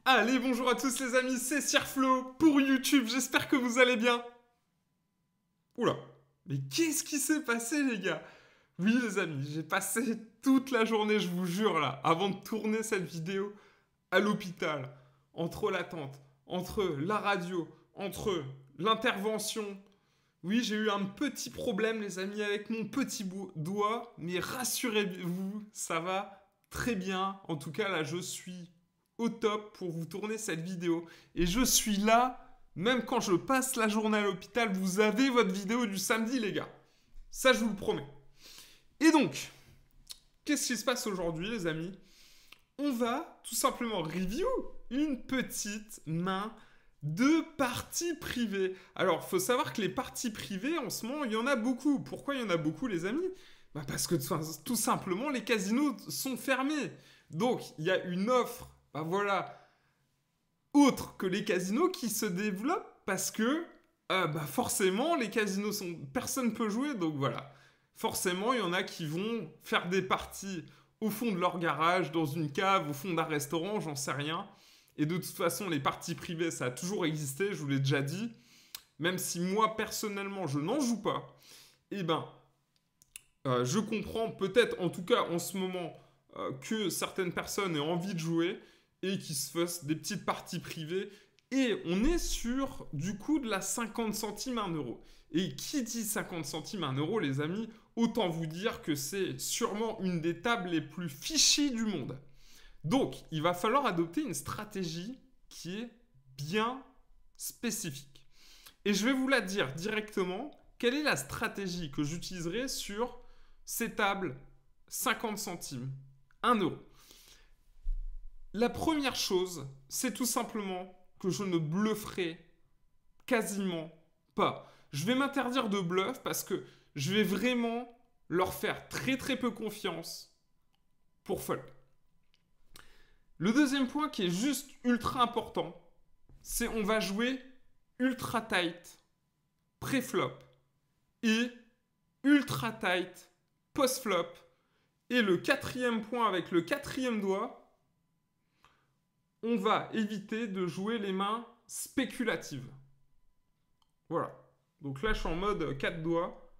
Allez, bonjour à tous les amis, c'est Sirflo pour YouTube, j'espère que vous allez bien. Oula, mais qu'est-ce qui s'est passé les gars? Oui les amis, j'ai passé toute la journée, je vous jure là, avant de tourner cette vidéo, à l'hôpital, entre l'attente, entre la radio, entre l'intervention. Oui, j'ai eu un petit problème les amis avec mon petit doigt, mais rassurez-vous, ça va très bien. En tout cas là, je suis au top pour vous tourner cette vidéo. Et je suis là, même quand je passe la journée à l'hôpital, vous avez votre vidéo du samedi, les gars. Ça, je vous le promets. Et donc, qu'est-ce qui se passe aujourd'hui, les amis? On va tout simplement review une petite main de parties privées. Alors, il faut savoir que les parties privées, en ce moment, il y en a beaucoup. Pourquoi il y en a beaucoup, les amis? Parce que tout simplement, les casinos sont fermés. Donc, il y a une offre voilà, autre que les casinos qui se développent parce que forcément les casinos sont personne peut jouer, donc voilà, forcément il y en a qui vont faire des parties au fond de leur garage, dans une cave, au fond d'un restaurant, j'en sais rien. Et de toute façon les parties privées ça a toujours existé, je vous l'ai déjà dit, même si moi personnellement je n'en joue pas. Et je comprends peut-être en tout cas en ce moment que certaines personnes aient envie de jouer et qui se fassent des petites parties privées. Et on est sur, du coup, de la 50 centimes 1 euro. Et qui dit 50 centimes 1 euro, les amis, autant vous dire que c'est sûrement une des tables les plus fishy du monde. Donc, il va falloir adopter une stratégie qui est bien spécifique. Et je vais vous la dire directement, quelle est la stratégie que j'utiliserai sur ces tables 50 centimes 1 euro. La première chose, c'est tout simplement que je ne blufferai quasiment pas. Je vais m'interdire de bluff parce que je vais vraiment leur faire très très peu confiance pour fold. Le deuxième point qui est juste ultra important, c'est on va jouer ultra tight pré-flop et ultra tight post-flop. Et le quatrième point avec le quatrième doigt, on va éviter de jouer les mains spéculatives. Voilà. Donc là, je suis en mode 4 doigts.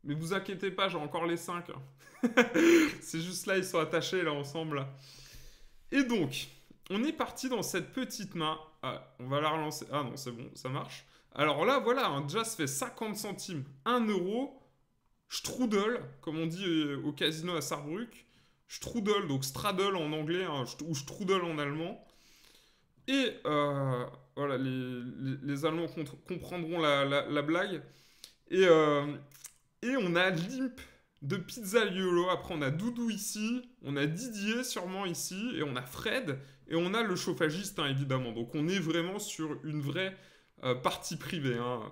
Mais vous inquiétez pas, j'ai encore les 5. C'est juste là, ils sont attachés là ensemble. Et donc, on est parti dans cette petite main. Ah, on va la relancer. Ah non, c'est bon, ça marche. Alors là, voilà, déjà, ça fait 50 centimes 1 euro. Strudel, comme on dit au casino à Sarrebruck. Strudel, donc straddle en anglais, hein, ou strudel en allemand. Et voilà, les Allemands comprendront la blague. Et on a Limp de Pizzaiolo. Après, on a Doudou ici. On a Didier sûrement ici. Et on a Fred. Et on a le chauffagiste, hein, évidemment. Donc, on est vraiment sur une vraie partie privée. Hein.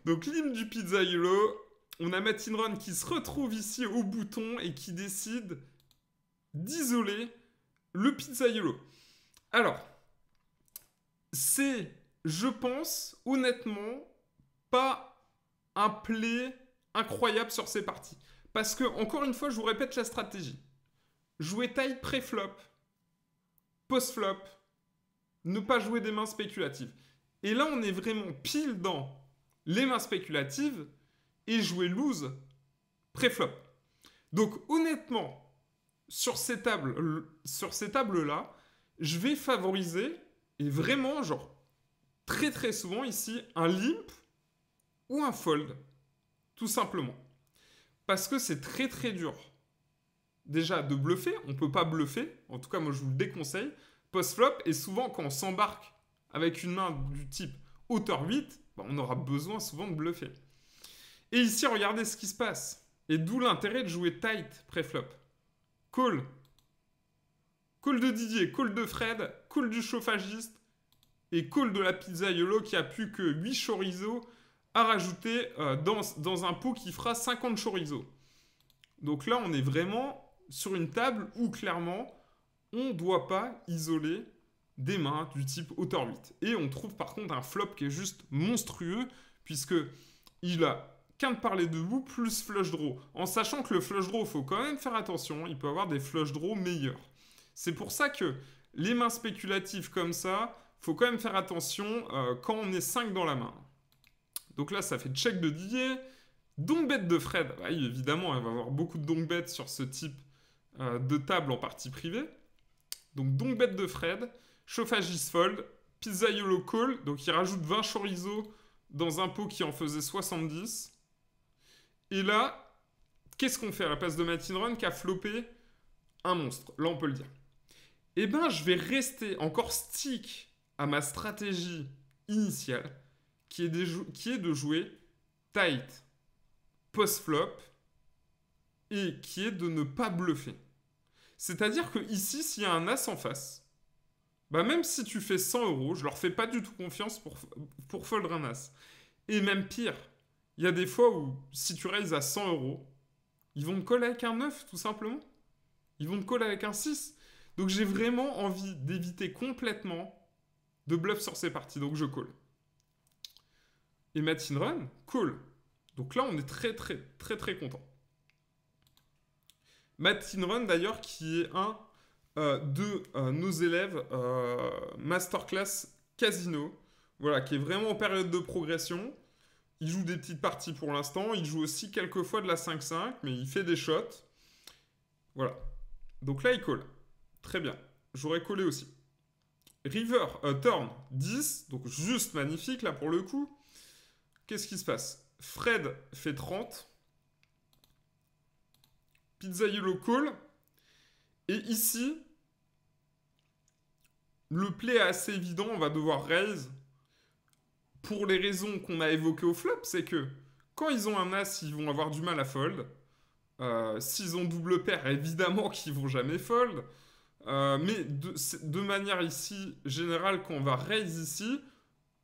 Donc, Limp du Pizzaiolo. On a Matinron qui se retrouve ici au bouton et qui décide d'isoler le Pizzaiolo. Alors, c'est, je pense, honnêtement, pas un play incroyable sur ces parties. Parce que, encore une fois, je vous répète la stratégie. Jouer tight pré-flop, post-flop, ne pas jouer des mains spéculatives. Et là, on est vraiment pile dans les mains spéculatives et jouer loose pré-flop. Donc, honnêtement, sur ces tables-là, je vais favoriser, et vraiment, genre, très très souvent ici, un limp ou un fold, tout simplement. Parce que c'est très très dur, déjà, de bluffer. On ne peut pas bluffer, en tout cas, moi, je vous le déconseille. Post-flop, et souvent, quand on s'embarque avec une main du type hauteur 8, on aura besoin souvent de bluffer. Et ici, regardez ce qui se passe. Et d'où l'intérêt de jouer tight pré-flop. Call. Call de Didier, call de Fred, call du chauffagiste et call de la Pizzaiolo qui a plus que 8 chorizo à rajouter dans un pot qui fera 50 chorizo. Donc là, on est vraiment sur une table où clairement, on ne doit pas isoler des mains du type hauteur 8. Et on trouve par contre un flop qui est juste monstrueux puisque il a qu'un de parler de vous plus flush draw. En sachant que le flush draw, il faut quand même faire attention, il peut avoir des flush draw meilleurs. C'est pour ça que les mains spéculatives comme ça, faut quand même faire attention quand on est 5 dans la main. Donc là, ça fait check de Didier. Donc bête de Fred. Ah, évidemment, il va y avoir beaucoup de donc bêtes sur ce type de table en partie privée. Donc bête de Fred. Chauffage is fold. Pizzaiolo call. Donc il rajoute 20 chorizo dans un pot qui en faisait 70. Et là, qu'est-ce qu'on fait à la place de Matin Run qui a floppé un monstre? Là, on peut le dire. Eh ben, je vais rester encore stick à ma stratégie initiale, qui est de jouer tight post-flop et qui est de ne pas bluffer. C'est-à-dire que ici, s'il y a un as en face, bah même si tu fais 100 euros, je leur fais pas du tout confiance pour fold un as. Et même pire, il y a des fois où si tu raises à 100 euros, ils vont te coller avec un 9 tout simplement. Ils vont te coller avec un 6. Donc j'ai vraiment envie d'éviter complètement de bluff sur ces parties. Donc je call. Et Matin Run, call. Donc là, on est très content. Matin Run, d'ailleurs, qui est un de nos élèves Masterclass Casino. Voilà, qui est vraiment en période de progression. Il joue des petites parties pour l'instant. Il joue aussi quelques fois de la 5-5, mais il fait des shots. Voilà. Donc là, il call. Très bien. J'aurais collé aussi. River, turn, 10. Donc juste magnifique, là, pour le coup. Qu'est-ce qui se passe? Fred fait 30. Pizzaiolo call. Et ici, le play est assez évident. On va devoir raise. Pour les raisons qu'on a évoquées au flop, c'est que quand ils ont un as, ils vont avoir du mal à fold. S'ils ont double paire, évidemment qu'ils vont jamais fold. Mais de manière ici générale, quand on va raise ici,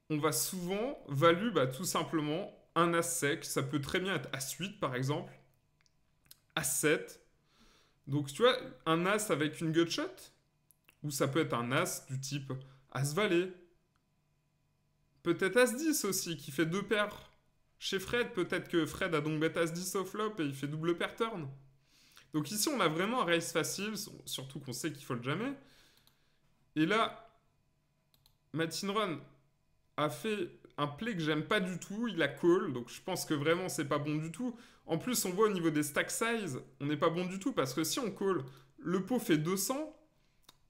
on va souvent value tout simplement un as sec. Ça peut très bien être as-8 par exemple. As-7. Donc tu vois, un as avec une gutshot. Ou ça peut être un as du type as-valet. Peut-être as-10 aussi, qui fait deux paires chez Fred. Peut-être que Fred a donc bet as-10 au flop et il fait double paire turn. Donc ici, on a vraiment un raise facile, surtout qu'on sait qu'il fold jamais. Et là, Matin Run a fait un play que j'aime pas du tout. Il a call, donc je pense que vraiment, c'est pas bon du tout. En plus, on voit au niveau des stack size, on n'est pas bon du tout, parce que si on call, le pot fait 200,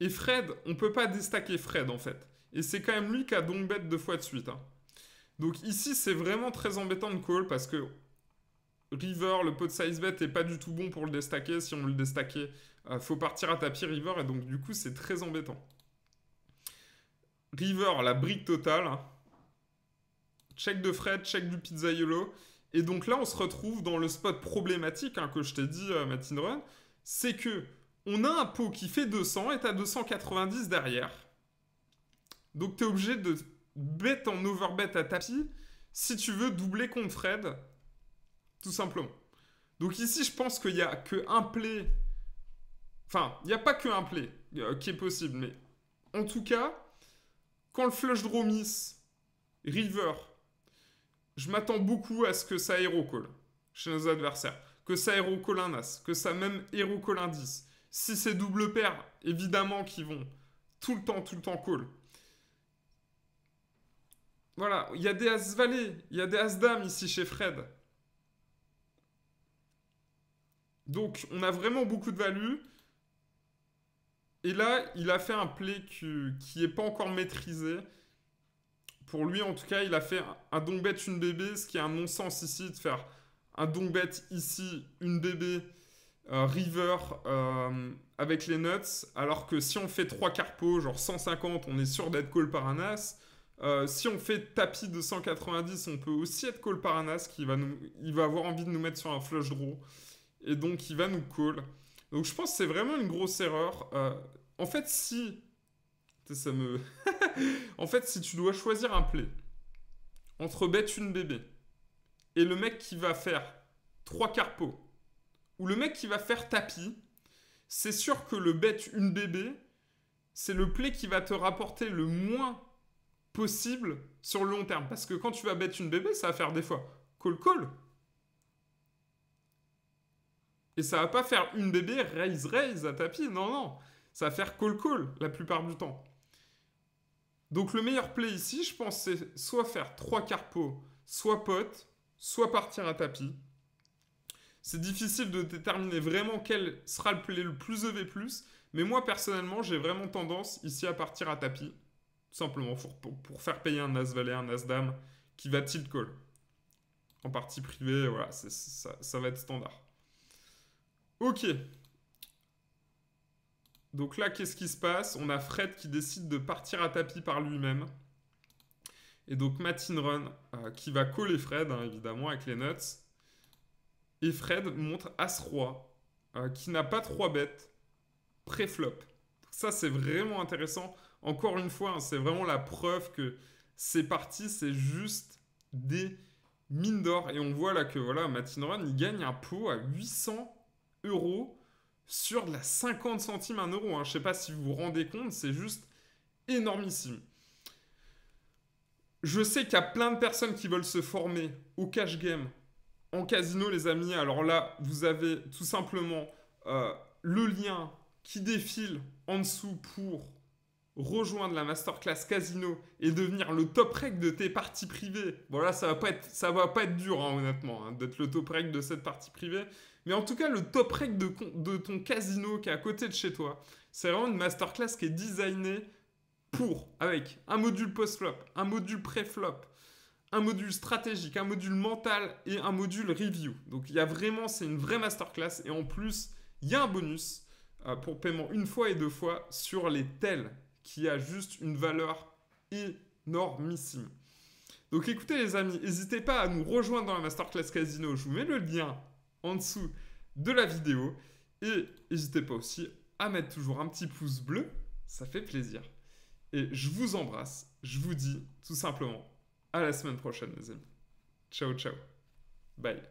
et Fred, on peut pas déstacker Fred, en fait. Et c'est quand même lui qui a donc bet 2 fois de suite. Hein. Donc ici, c'est vraiment très embêtant de call, parce que River, le pot de size bet est pas du tout bon pour le déstacker. Si on veut le déstacker, faut partir à tapis River, et donc du coup, c'est très embêtant. River, la brique totale. Hein. Check de Fred, check du Pizzaiolo. Et donc là, on se retrouve dans le spot problématique que je t'ai dit, Matin Run. C'est que on a un pot qui fait 200 et t'as 290 derrière. Donc t'es obligé de bet en overbet à tapis si tu veux doubler contre Fred. Tout simplement. Donc ici, je pense qu'il n'y a qu'un play. Enfin, il n'y a pas qu'un play qui est possible. Mais en tout cas, quand le flush draw miss, River, je m'attends beaucoup à ce que ça hero call chez nos adversaires. Que ça hero call un as. Que ça même hero call un 10. Si c'est double paire, évidemment qu'ils vont tout le temps call. Voilà, il y a des as-valet, il y a des as-dames ici chez Fred. Donc, on a vraiment beaucoup de value. Et là, il a fait un play qui n'est pas encore maîtrisé. Pour lui, en tout cas, il a fait un donc bet une BB, ce qui est un non-sens ici de faire un donc bet ici, une BB, river avec les nuts. Alors que si on fait 3 carpos, genre 150, on est sûr d'être call par un as. Si on fait tapis de 190, on peut aussi être call par un as il va avoir envie de nous mettre sur un flush draw. Et donc, il va nous call. Donc, je pense que c'est vraiment une grosse erreur. En fait, si... Ça me... en fait, si tu dois choisir un play entre bet une bébé et le mec qui va faire 3 carpos ou le mec qui va faire tapis, c'est sûr que le bet une bébé, c'est le play qui va te rapporter le moins possible sur le long terme. Parce que quand tu vas bet une bébé, ça va faire des fois call. Et ça va pas faire une bébé raise à tapis. Non. ça va faire call la plupart du temps. Donc le meilleur play ici, je pense, c'est soit faire 3 carpos, soit pot, soit partir à tapis. C'est difficile de déterminer vraiment quel sera le play le plus EV+, mais moi personnellement, j'ai vraiment tendance ici à partir à tapis, tout simplement pour faire payer un As-Valet, un As-Dame, qui va tilt call. En partie privée, voilà, ça va être standard. Ok. Donc là, qu'est-ce qui se passe? On a Fred qui décide de partir à tapis par lui-même. Et donc Matin Run qui va coller Fred, hein, évidemment, avec les nuts. Et Fred montre As-Roi, qui n'a pas 3 bêtes, pré-flop. Ça, c'est vraiment intéressant. Encore une fois, hein, c'est vraiment la preuve que ces parties, c'est juste des mines d'or. Et on voit là que voilà, Matin Run, il gagne un pot à 800 € sur de la 50 centimes 1 euro. Hein. Je ne sais pas si vous vous rendez compte, c'est juste énormissime. Je sais qu'il y a plein de personnes qui veulent se former au cash game en casino, les amis. Alors là, vous avez tout simplement le lien qui défile en dessous pour rejoindre la masterclass casino et devenir le top rec de tes parties privées. Bon là, ça va pas être dur, hein, honnêtement, hein, d'être le top rec de cette partie privée. Mais en tout cas, le top rec de ton casino qui est à côté de chez toi, c'est vraiment une masterclass qui est designée avec un module post-flop, un module pré-flop, un module stratégique, un module mental et un module review. Donc il y a vraiment, c'est une vraie masterclass. Et en plus, il y a un bonus pour paiement 1 fois et 2 fois sur les tels, qui a juste une valeur énormissime. Donc écoutez les amis, n'hésitez pas à nous rejoindre dans la masterclass casino. Je vous mets le lien en dessous de la vidéo. Et n'hésitez pas aussi à mettre toujours un petit pouce bleu, ça fait plaisir. Et je vous embrasse, je vous dis tout simplement à la semaine prochaine les amis. Ciao, ciao. Bye.